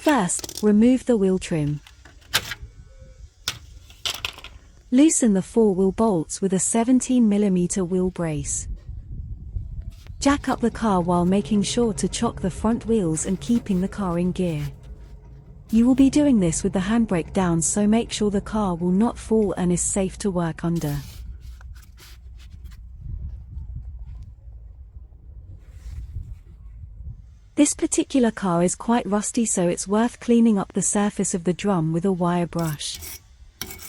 First, remove the wheel trim. Loosen the 4-wheel bolts with a 17mm wheel brace. Jack up the car while making sure to chock the front wheels and keeping the car in gear. You will be doing this with the handbrake down, so make sure the car will not fall and is safe to work under. This particular car is quite rusty, so it's worth cleaning up the surface of the drum with a wire brush.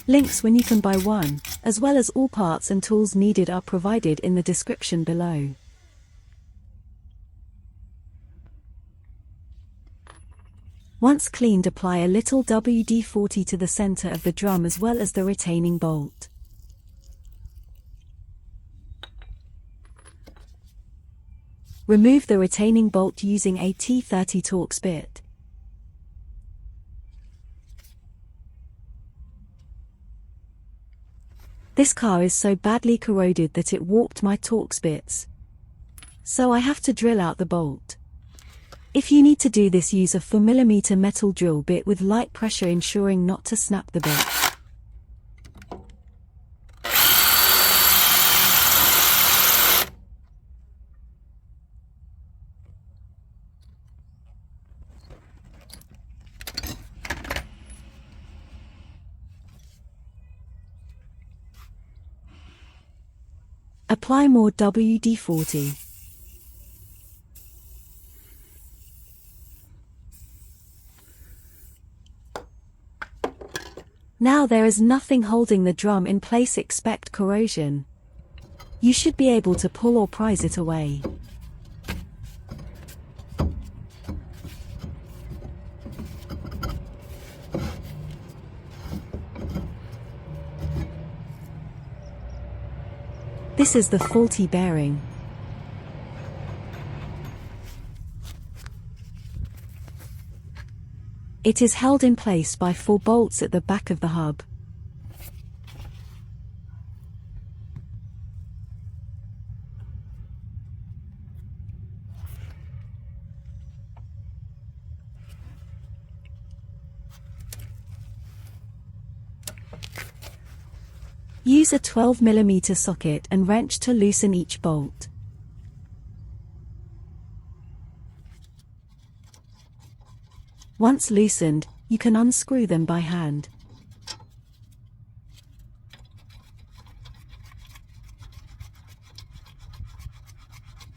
Links when you can buy one, as well as all parts and tools needed, are provided in the description below. Once cleaned, apply a little WD-40 to the center of the drum as well as the retaining bolt. Remove the retaining bolt using a T30 TORX bit. This car is so badly corroded that it warped my TORX bits, so I have to drill out the bolt. If you need to do this, use a 4mm metal drill bit with light pressure, ensuring not to snap the bit. Apply more WD-40. Now there is nothing holding the drum in place except corrosion. You should be able to pull or prise it away. This is the faulty bearing. It is held in place by 4 bolts at the back of the hub. Use a 12mm socket and wrench to loosen each bolt. Once loosened, you can unscrew them by hand.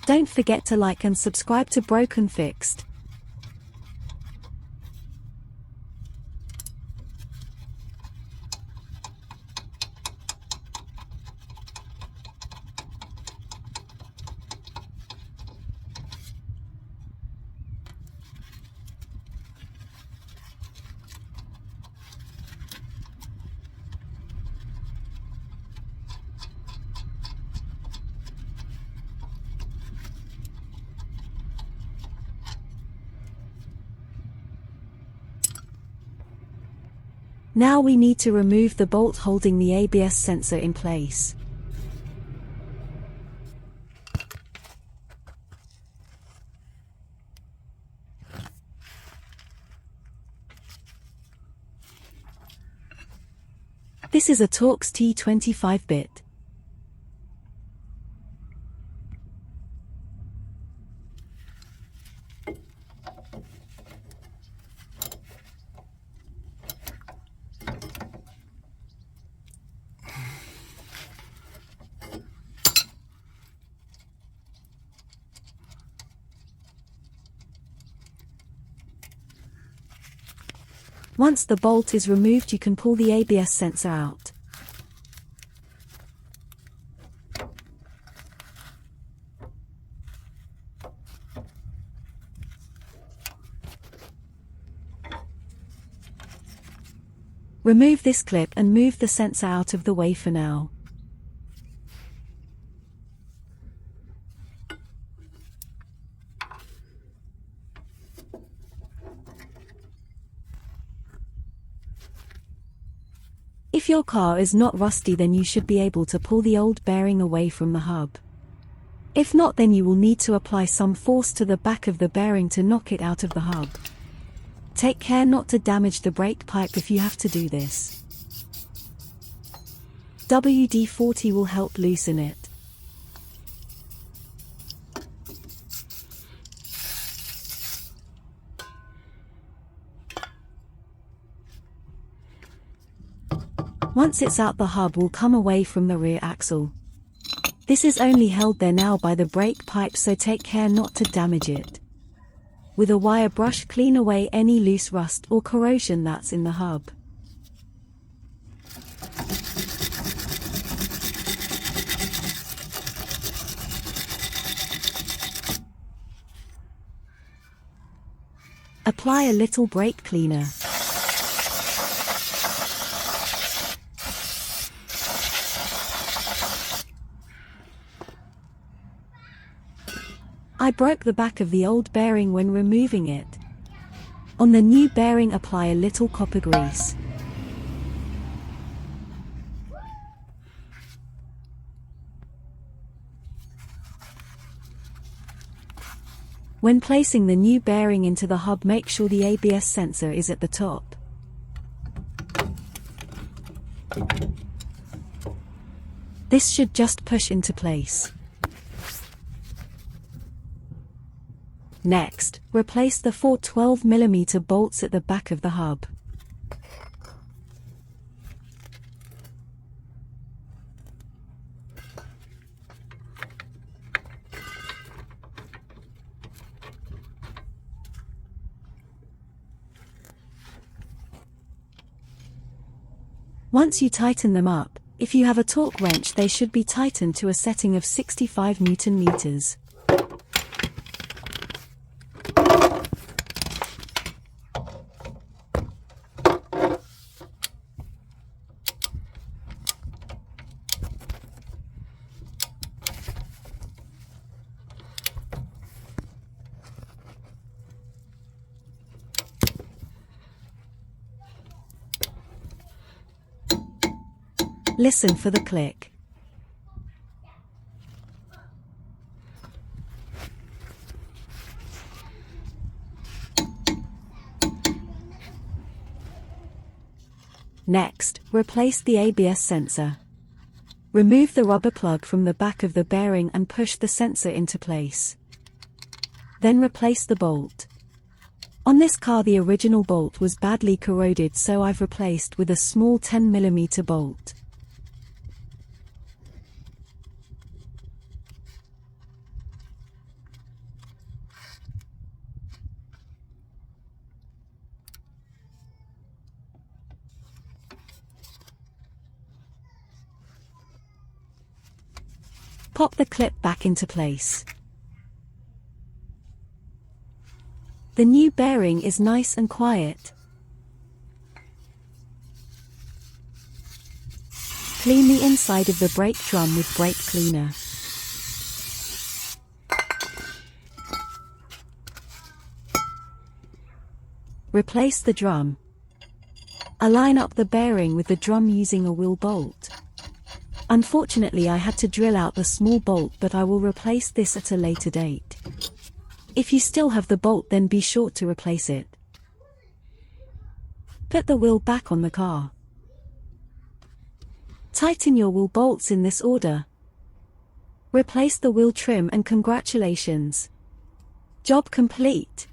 Don't forget to like and subscribe to Broken Fixed. Now we need to remove the bolt holding the ABS sensor in place. This is a TORX T25 bit. Once the bolt is removed, you can pull the ABS sensor out. Remove this clip and move the sensor out of the way for now. If your car is not rusty, then you should be able to pull the old bearing away from the hub. If not, then you will need to apply some force to the back of the bearing to knock it out of the hub. Take care not to damage the brake pipe if you have to do this. WD-40 will help loosen it. Once it's out, the hub will come away from the rear axle. This is only held there now by the brake pipe, so take care not to damage it. With a wire brush, clean away any loose rust or corrosion that's in the hub. Apply a little brake cleaner. I broke the back of the old bearing when removing it. On the new bearing, apply a little copper grease. When placing the new bearing into the hub, make sure the ABS sensor is at the top. This should just push into place. Next, replace the 4 12mm bolts at the back of the hub. Once you tighten them up, if you have a torque wrench, they should be tightened to a setting of 65 Newton meters. Listen for the click. Next, replace the ABS sensor. Remove the rubber plug from the back of the bearing and push the sensor into place. Then replace the bolt. On this car, the original bolt was badly corroded, so I've replaced with a small 10mm bolt. Pop the clip back into place. The new bearing is nice and quiet. Clean the inside of the brake drum with brake cleaner. Replace the drum. Align up the bearing with the drum using a wheel bolt. Unfortunately, I had to drill out the small bolt, but I will replace this at a later date. If you still have the bolt, then be sure to replace it. Put the wheel back on the car. Tighten your wheel bolts in this order. Replace the wheel trim and congratulations. Job complete.